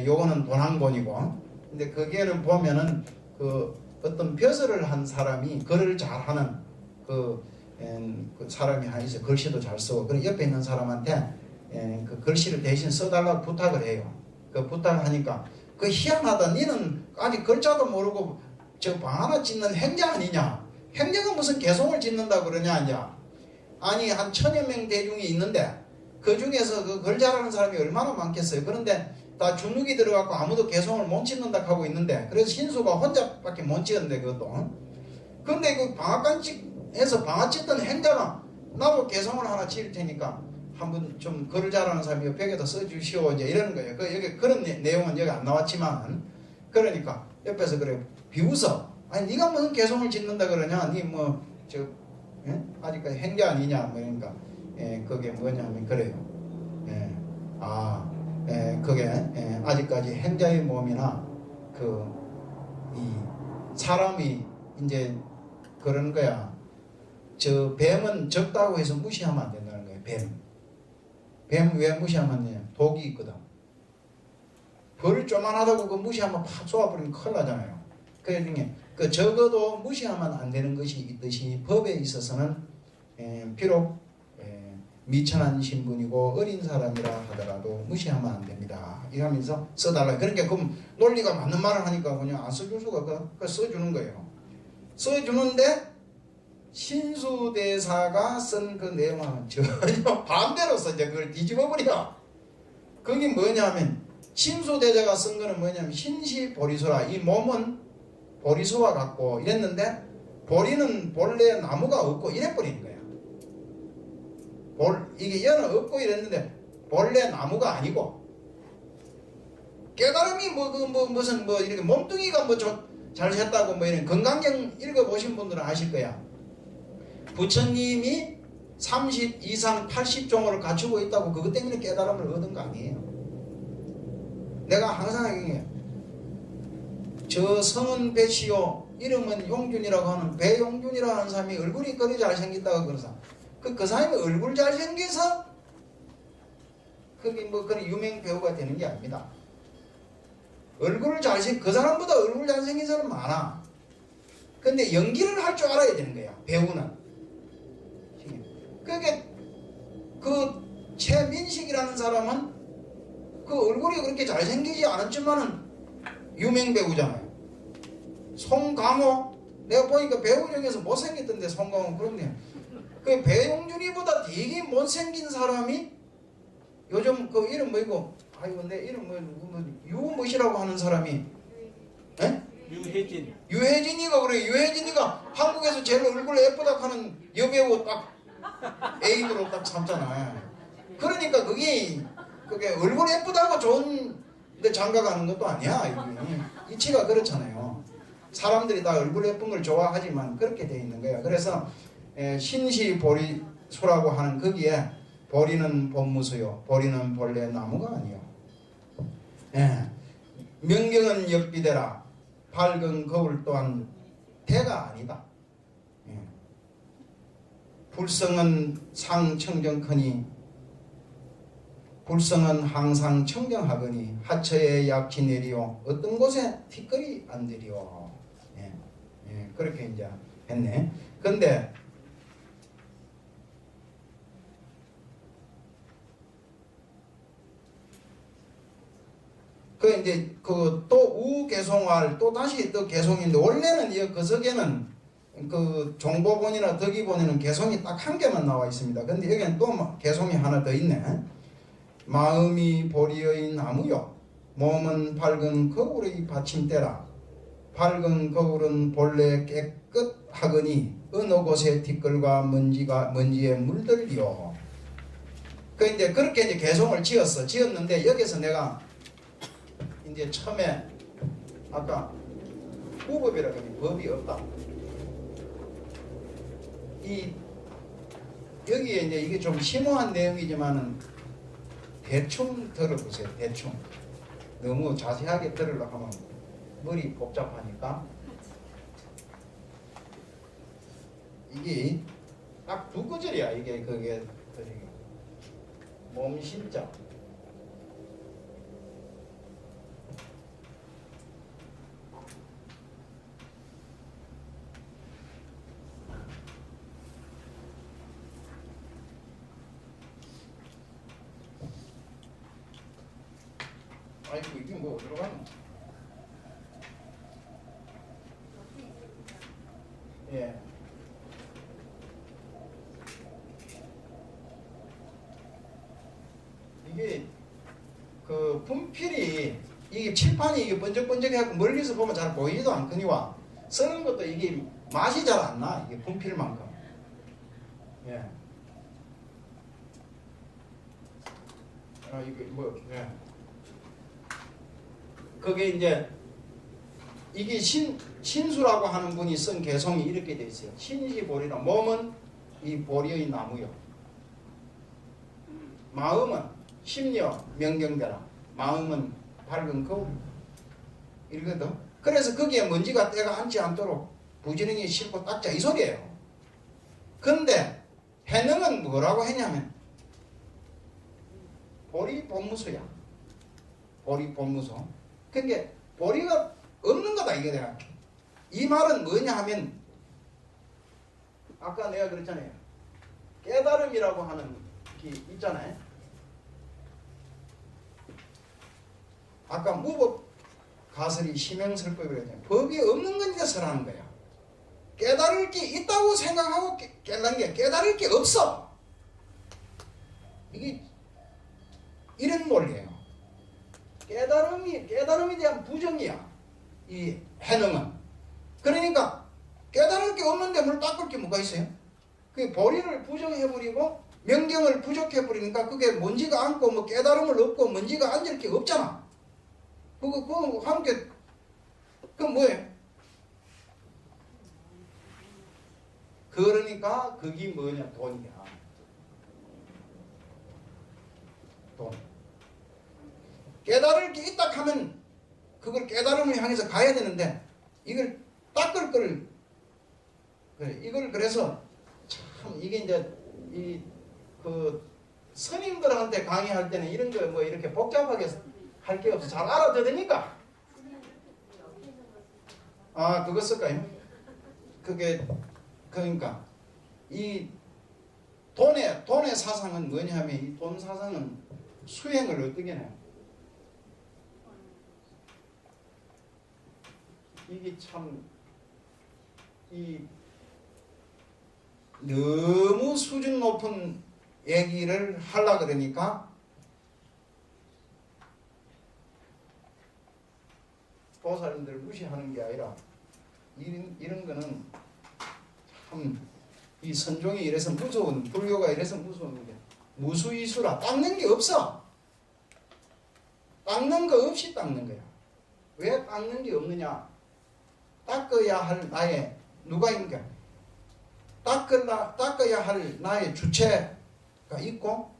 S1: 요거는 도난본이고, 근데 거기에는 보면은 그 어떤 벼슬을 한 사람이 글을 잘하는 그 사람이 한 있어요. 글씨도 잘 쓰고, 그리고 옆에 있는 사람한테 그 글씨를 대신 써달라고 부탁을 해요. 그 부탁하니까 그 희한하다. 니는 아직 글자도 모르고 저 방 하나 짓는 행자 아니냐? 행자가 무슨 개송을 짓는다 그러냐 이제. 아니 한 1000여 명 대중이 있는데 그 중에서 그 글 잘하는 사람이 얼마나 많겠어요. 그런데 다 주눅이 들어갖고 아무도 개송을 못 짓는다 하고 있는데, 그래서 신수가 혼자밖에 못 지었는데 그것도. 근데 그 방앗간에서 방앗 짓던 행자가 나도 개송을 하나 지을 테니까 한번 좀 글을 잘하는 사람이 벽에다 써주시오 이제 이러는 거예요. 여기 그런 내용은 여기 안 나왔지만, 그러니까 옆에서 그래 비웃어. 아니 네가 무슨 개송을 짓는다 그러냐? 니 뭐 저 아직까지 행자 아니냐? 뭐 그러니까 그게 뭐냐면 그래요. 그게 아직까지 행자의 몸이나 이 사람이 이제 그런 거야. 저 뱀은 적다고 해서 무시하면 안 된다는 거예요. 뱀 왜 무시하면 안 되냐? 독이 있거든. 벌을 쪼만하다고 그 무시하면 팍 쏘아버리면 큰일 나잖아요. 그 적어도 무시하면 안 되는 것이 있듯이 법에 있어서는 비록 미천한 신분이고 어린 사람이라 하더라도 무시하면 안 됩니다. 이러면서 써달라. 그러니까 그럼 논리가 맞는 말을 하니까 그냥 안 써줄 수가 그 써주는 거예요. 써주는데 신수대사가 쓴 그 내용은 전혀 반대로 써. 이제 그걸 뒤집어버려. 그게 뭐냐면 신수대자가 쓴 거는 뭐냐면 신시보리소라. 이 몸은 보리소와 같고 이랬는데 보리는 본래 나무가 없고 이래버리는 거야. 이게 연은 없고 이랬는데 본래 나무가 아니고, 깨달음이 무슨 이렇게 몸뚱이가 잘 했다고 이런 건강경 읽어보신 분들은 아실 거야. 부처님이 30 이상 80종을 갖추고 있다고 그것 때문에 깨달음을 얻은 거 아니에요. 내가 항상 얘기해. 저 성은 배시오 이름은 용준이라고 하는 배용준이라고 하는 사람이 얼굴이 그리 잘생겼다고 그러사. 그 사람이 얼굴 잘생겨서 그게 뭐 그런 유명 배우가 되는 게 아닙니다. 그 사람보다 얼굴 잘생긴 사람 많아. 근데 연기를 할 줄 알아야 되는 거야, 배우는. 그게 그 최민식이라는 사람은 그 얼굴이 그렇게 잘생기지 않았지만은 유명 배우잖아요. 송강호, 내가 보니까 배우 중에서 못생겼던데 송강호. 그런데 그 배용준이보다 되게 못생긴 사람이 요즘 그 이름 뭐이고, 아이고 내 이름 유무시라고 하는 사람이, 에? 유혜진이가 그래. 유혜진이가 한국에서 제일 얼굴 예쁘다 하는 여배우 딱 A으로 딱 삼잖아. 그러니까 그게 얼굴 예쁘다고 좋은데 장가가는 것도 아니야. 이치가 그렇잖아요. 사람들이 다 얼굴 예쁜 걸 좋아하지만 그렇게 돼 있는 거야. 그래서 신시보리소라고 하는 거기에 보리는 봄무수요, 보리는 본래 나무가 아니요. 명경은 역비대라. 밝은 거울 또한 대가 아니다. 불성은 상청정커니 불성은 항상 청정하거니 하처에 약치 내리오 어떤 곳에 티끌이 안 들이오. 그렇게 이제 했네. 근데 그 이제 그 또 우개송활 또 다시 또 개송인데, 원래는 이 거석에는 그 종보본이나 덕이본에는 개송이 딱 한 개만 나와 있습니다. 근데 여기는 또 개송이 하나 더 있네. 마음이 보리의 나무요 몸은 밝은 거울의 받침대라. 밝은 거울은 본래 깨끗하거니 어느 곳에 티끌과 먼지에 물들리요. 그 이제 그렇게 이제 개송을 지었는데, 여기서 내가 이제 처음에 아까 후법이라고 하니 법이 없다. 여기에 이제 이게 좀 심오한 내용이지만은 대충 들어보세요. 대충. 너무 자세하게 들으려고 하면 머리 복잡하니까. 이게 딱 두 구절이야. 이게 그게 몸신자. 아이고 이게 뭐 어디로 가노? 예. 이게 그 분필이 이게 칠판이 이게 번쩍번쩍해갖고 멀리서 보면 잘 보이지도 않거니와 쓰는 것도 이게 맛이 잘 안 나. 이게 분필만큼. 예. 이게 뭐? 예. 그게 이제 이게 신수라고 하는 분이 쓴 개송이 이렇게 돼 있어요. 신시보리라. 몸은 이 보리의 나무요. 마음은 심려 명경대라. 마음은 밝은 거울. 이거거든. 그래서 거기에 먼지가 때가 앉지 않도록 부지런히 싣고 닦자 이 소리예요. 근데 해능은 뭐라고 했냐면 보리 본무소야. 보리 본무소. 그게 보리가 없는 거다 이게 내가. 이 말은 뭐냐 하면 아까 내가 그랬잖아요. 깨달음이라고 하는 게 있잖아요. 아까 무법 가설이 심행설법이라고 했잖아요. 법이 없는 거니까 설하는 거야. 깨달을 게 있다고 생각하고 깨달은 게 깨달을 게 없어. 이게 이런 논리예요. 깨달음에 대한 부정이야. 이 해능은. 그러니까 깨달을 게 없는데 뭘 닦을 게 뭐가 있어요? 그 보리를 부정해버리고 명경을 부족해버리니까 그게 먼지가 앉고 뭐 깨달음을 얻고 먼지가 앉을 게 없잖아. 그거 함께 그건 뭐예요? 그러니까 그게 뭐냐? 돈이야. 돈. 깨달을 게 있다 하면 그걸 깨달음을 향해서 가야 되는데 이걸 닦을 걸 그래 이걸 그래서 참 이게 이제 이 그 스님들한테 강의할 때는 이런 거 뭐 이렇게 복잡하게 할 게 없어 잘 알아듣으니까 아 그거 쓸까요? 그게 그러니까 이 돈의 사상은 뭐냐면 이 돈 사상은 수행을 어떻게 해요? 이게 참 이 너무 수준 높은 얘기를 하려 그러니까 보살님들 무시하는 게 아니라 이런 거는 참 이 선종이 이래서 무서운 불교가 이래서 무서운 게 무수이수라 닦는 게 없어. 닦는 거 없이 닦는 거야. 왜 닦는 게 없느냐? 닦아야 할 나의 누가 있는가? 닦아야 할 나의 주체가 있고